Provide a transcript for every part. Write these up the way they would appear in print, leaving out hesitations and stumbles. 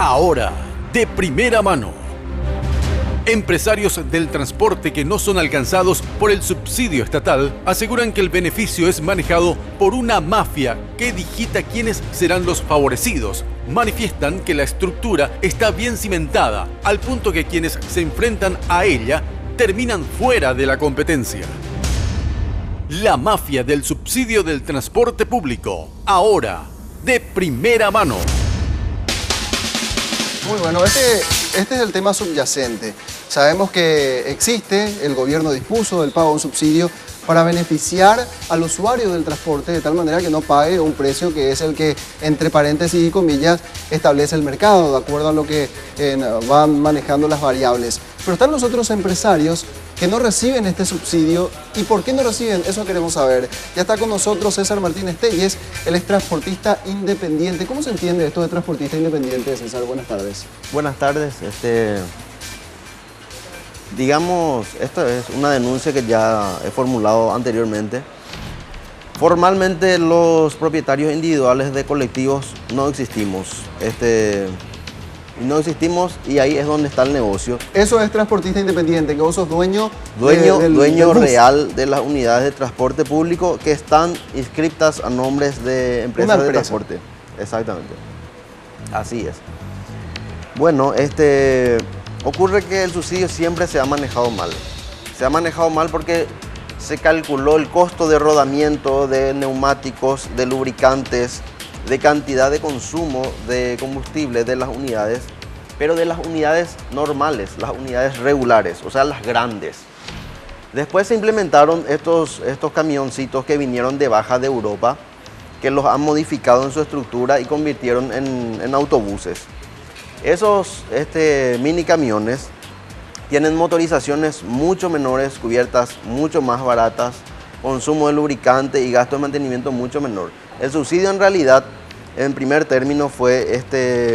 Ahora, de primera mano. Empresarios del transporte que no son alcanzados por el subsidio estatal aseguran que el beneficio es manejado por una mafia que digita quiénes serán los favorecidos. Manifiestan que la estructura está bien cimentada, al punto que quienes se enfrentan a ella terminan fuera de la competencia. La mafia del subsidio del transporte público. Ahora, de primera mano. Muy bueno, este es el tema subyacente. Sabemos que existe, el gobierno dispuso del pago de un subsidio para beneficiar al usuario del transporte de tal manera que no pague un precio que es el que, entre paréntesis y comillas, establece el mercado, de acuerdo a lo que van manejando las variables. Pero están los otros empresarios que no reciben este subsidio. ¿Y por qué no reciben? Eso queremos saber. Ya está con nosotros César Martínez Telles, él es transportista independiente. ¿Cómo se entiende esto de transportista independiente, César? Buenas tardes. Buenas tardes. Digamos, esto es una denuncia que ya he formulado anteriormente. Formalmente los propietarios individuales de colectivos no existimos. No existimos y ahí es donde está el negocio. Eso es transportista independiente, que vos sos dueño dueño del real de las unidades de transporte público que están inscritas a nombres de empresas de transporte. Exactamente. Así es. Bueno, ocurre que el subsidio siempre se ha manejado mal. Se ha manejado mal porque se calculó el costo de rodamiento de neumáticos, de lubricantes, de cantidad de consumo de combustible de las unidades, pero de las unidades normales, las unidades regulares, o sea, las grandes. Después se implementaron estos camioncitos que vinieron de baja de Europa, que los han modificado en su estructura y convirtieron en autobuses. Esos mini camiones tienen motorizaciones mucho menores, cubiertas mucho más baratas, consumo de lubricante y gasto de mantenimiento mucho menor. El subsidio en realidad, en primer término, fue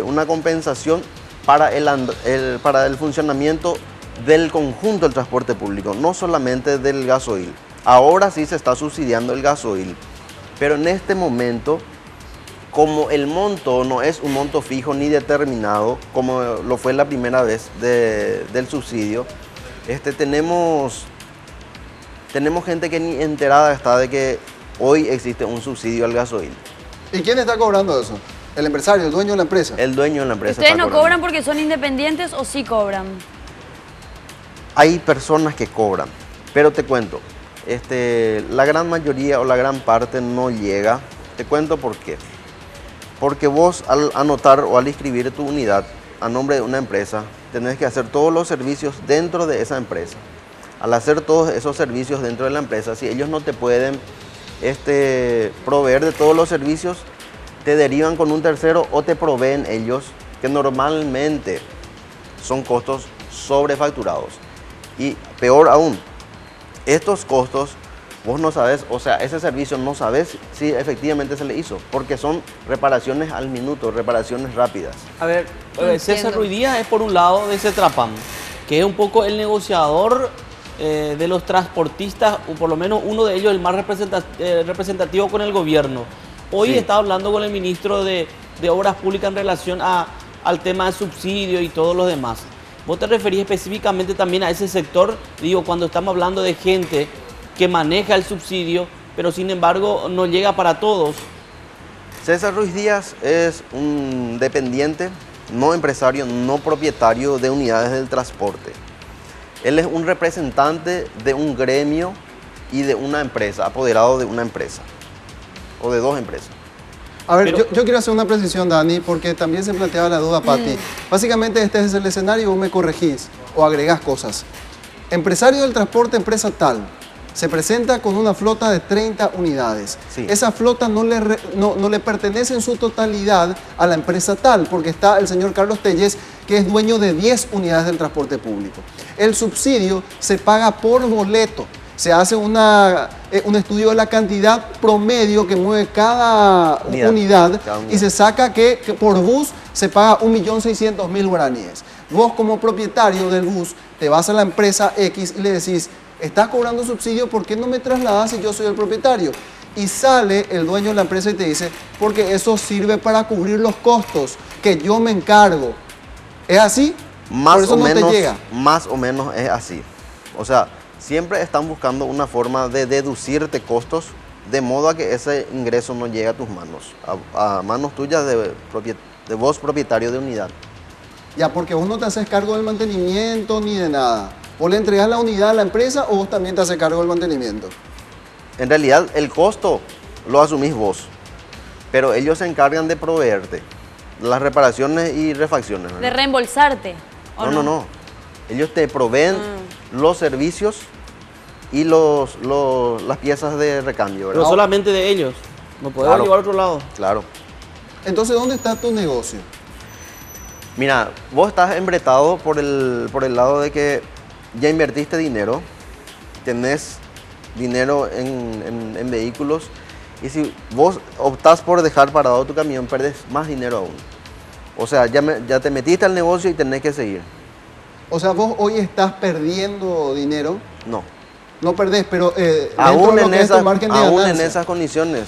una compensación para el funcionamiento del conjunto del transporte público, no solamente del gasoil. Ahora sí se está subsidiando el gasoil, pero en este momento, como el monto no es un monto fijo ni determinado, como lo fue la primera vez del subsidio, tenemos gente que ni enterada está de que hoy existe un subsidio al gasoil. ¿Y quién está cobrando eso? ¿El empresario, el dueño de la empresa? El dueño de la empresa. ¿Ustedes no cobran porque son independientes o sí cobran? Hay personas que cobran, pero te cuento, la gran mayoría o la gran parte no llega. Te cuento por qué. Porque vos al anotar o al inscribir tu unidad a nombre de una empresa, tenés que hacer todos los servicios dentro de esa empresa. Al hacer todos esos servicios dentro de la empresa, si ellos no te pueden proveer de todos los servicios, te derivan con un tercero o te proveen ellos, que normalmente son costos sobrefacturados. Y peor aún, estos costos vos no sabes, o sea, ese servicio no sabes si efectivamente se le hizo, porque son reparaciones al minuto, reparaciones rápidas. A ver, César Ruiz Díaz es por un lado de Cetrapan, que es un poco el negociador de los transportistas, o por lo menos uno de ellos el más representativo con el gobierno. Hoy está hablando con el ministro de Obras Públicas en relación al tema de subsidio y todo lo demás. ¿Vos te referís específicamente también a ese sector? Digo, cuando estamos hablando de gente que maneja el subsidio, pero sin embargo no llega para todos. César Ruiz Díaz es un dependiente, no empresario, no propietario de unidades del transporte. Él es un representante de un gremio y de una empresa, apoderado de una empresa, o de dos empresas. A ver, yo quiero hacer una precisión, Dani, porque también se planteaba la duda, Pati. Básicamente este es el escenario y vos me corregís o agregás cosas. Empresario del transporte, empresa tal, se presenta con una flota de 30 unidades. Sí. Esa flota no le pertenece en su totalidad a la empresa tal, porque está el señor Carlos Telles, que es dueño de 10 unidades del transporte público. El subsidio se paga por boleto. Se hace un estudio de la cantidad promedio que mueve cada unidad y se saca que por bus se paga 1.600.000 guaraníes. Vos como propietario del bus te vas a la empresa X y le decís: estás cobrando subsidio, ¿por qué no me trasladas si yo soy el propietario? Y sale el dueño de la empresa y te dice, porque eso sirve para cubrir los costos, que yo me encargo. ¿Es así? Por eso no te llega. Más o menos es así. O sea, siempre están buscando una forma de deducirte costos de modo a que ese ingreso no llegue a tus manos, a manos tuyas de vos propietario de unidad. Ya, porque vos no te haces cargo del mantenimiento ni de nada. ¿Vos le entregás la unidad a la empresa o vos también te haces cargo del mantenimiento? En realidad, el costo lo asumís vos, pero ellos se encargan de proveerte las reparaciones y refacciones, ¿verdad? De reembolsarte. No. Ellos te proveen los servicios y las piezas de recambio, ¿verdad? Pero solamente de ellos. No podemos llevar a otro lado. Claro. Entonces, ¿dónde está tu negocio? Mira, vos estás embretado por el lado de que ya invertiste dinero, tenés dinero en vehículos, y si vos optás por dejar parado tu camión, perdés más dinero aún. O sea, ya te metiste al negocio y tenés que seguir. O sea, vos hoy estás perdiendo dinero. No. No perdés, pero Aún dentro de lo que es tu margen de ganancia. en esas condiciones,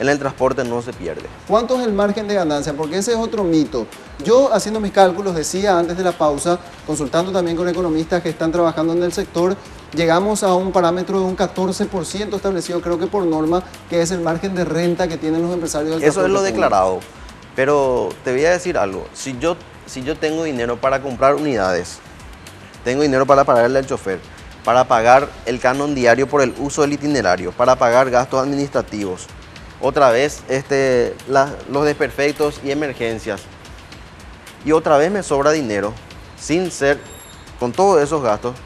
en el transporte no se pierde. ¿Cuánto es el margen de ganancia? Porque ese es otro mito. Yo, haciendo mis cálculos, decía antes de la pausa, consultando también con economistas que están trabajando en el sector, llegamos a un parámetro de un 14% establecido, creo que por norma, que es el margen de renta que tienen los empresarios del Eso es lo transporte declarado. Pero te voy a decir algo. Si yo tengo dinero para comprar unidades, tengo dinero para pagarle al chofer, para pagar el canon diario por el uso del itinerario, para pagar gastos administrativos, otra vez los desperfectos y emergencias, y otra vez me sobra dinero, con todos esos gastos,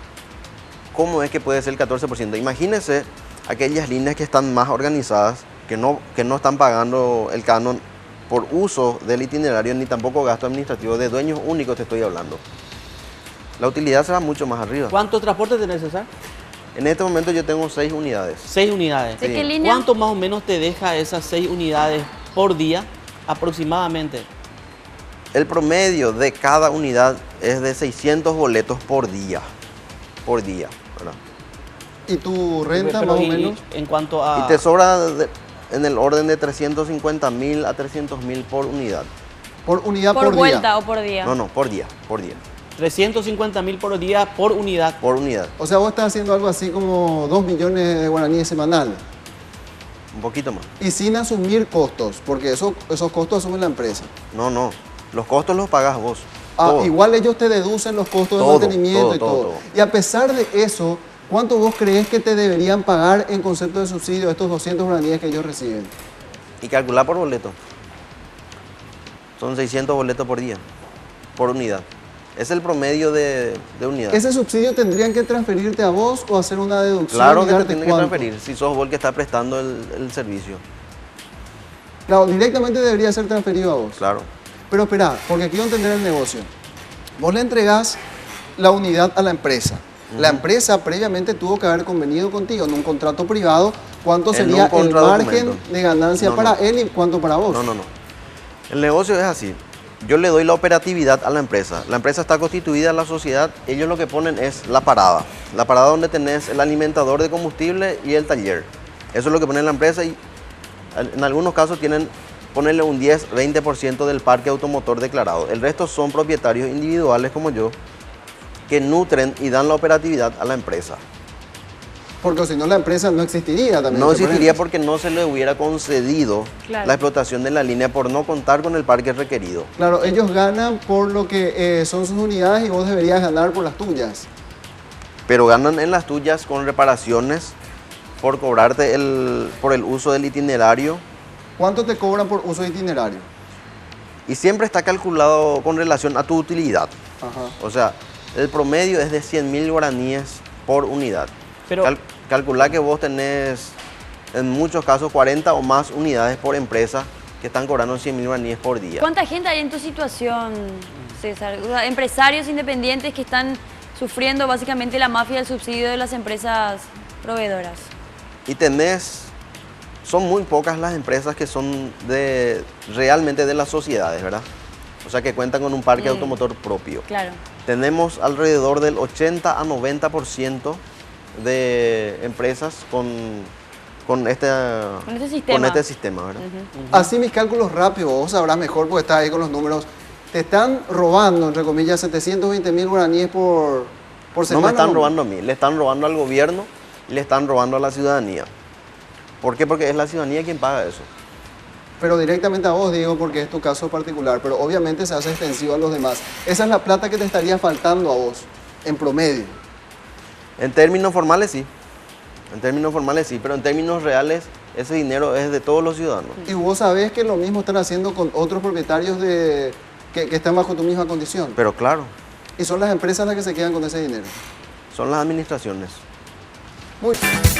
¿cómo es que puede ser el 14%? Imagínense aquellas líneas que están más organizadas, que no están pagando el canon por uso del itinerario, ni tampoco gasto administrativo, de dueños únicos te estoy hablando. La utilidad se va mucho más arriba. ¿Cuántos transportes tenés, César? En este momento yo tengo 6 unidades. 6 unidades. ¿De qué línea? ¿Cuánto más o menos te deja esas 6 unidades por día aproximadamente? El promedio de cada unidad es de 600 boletos por día. ¿Verdad? ¿Y tu renta Pero más o menos? En cuanto a... Y te sobra en el orden de 350.000 a 300.000 por unidad. ¿Por unidad ¿Por por vuelta día? o por día? No, por día. 350.000 por día por unidad. Por unidad. O sea, vos estás haciendo algo así como 2 millones de guaraníes semanal. Un poquito más. Y sin asumir costos, porque esos costos asume la empresa. No. Los costos los pagás vos. Ah, igual ellos te deducen los costos de mantenimiento y todo. Y a pesar de eso, ¿cuánto vos crees que te deberían pagar en concepto de subsidio estos 200 guaraníes que ellos reciben? Y calcular por boleto. Son 600 boletos por día, por unidad. Es el promedio de unidad. ¿Ese subsidio tendrían que transferirte a vos o hacer una deducción? Claro que te Dígate tiene que cuánto. transferir, si sos vos el que está prestando el servicio. Claro, directamente debería ser transferido a vos. Claro. Pero espera, porque quiero entender el negocio. Vos le entregás la unidad a la empresa. La empresa previamente tuvo que haber convenido contigo en un contrato privado cuánto En sería un el contradocumento. margen de ganancia para él y cuánto para vos. No. El negocio es así. Yo le doy la operatividad a la empresa. La empresa está constituida en la sociedad. Ellos lo que ponen es la parada. La parada donde tenés el alimentador de combustible y el taller. Eso es lo que pone la empresa y en algunos casos ponerle un 10-20% del parque automotor declarado. El resto son propietarios individuales como yo que nutren y dan la operatividad a la empresa. Porque si no la empresa no existiría también. No existiría porque no se le hubiera concedido Claro. la explotación de la línea por no contar con el parque requerido. Claro, ellos ganan por lo que son sus unidades y vos deberías ganar por las tuyas. Pero ganan en las tuyas con reparaciones, por cobrarte por el uso del itinerario. ¿Cuánto te cobran por uso de itinerario? Y siempre está calculado con relación a tu utilidad. Ajá. O sea, el promedio es de 100.000 guaraníes por unidad. Pero- Calculá que vos tenés, en muchos casos, 40 o más unidades por empresa que están cobrando 100.000 guaraníes por día. ¿Cuánta gente hay en tu situación, César? O sea, empresarios independientes que están sufriendo básicamente la mafia del subsidio de las empresas proveedoras. Y son muy pocas las empresas que son realmente de las sociedades, ¿verdad? O sea, que cuentan con un parque automotor propio. Claro. Tenemos alrededor del 80 a 90% de empresas con con este sistema, ¿verdad? Así mis cálculos rápidos, vos sabrás mejor porque estás ahí con los números. Te están robando, entre comillas, 720.000 guaraníes por semana. No me están robando a mí, le están robando al gobierno y le están robando a la ciudadanía. ¿Por qué? Porque es la ciudadanía quien paga eso. Pero directamente a vos, digo, porque es tu caso particular, pero obviamente se hace extensivo a los demás. Esa es la plata que te estaría faltando a vos, en promedio. En términos formales sí. En términos formales sí, pero en términos reales ese dinero es de todos los ciudadanos. Y vos sabés que lo mismo están haciendo con otros propietarios que están bajo tu misma condición. Pero claro. Y son las empresas las que se quedan con ese dinero. Son las administraciones. Muy bien.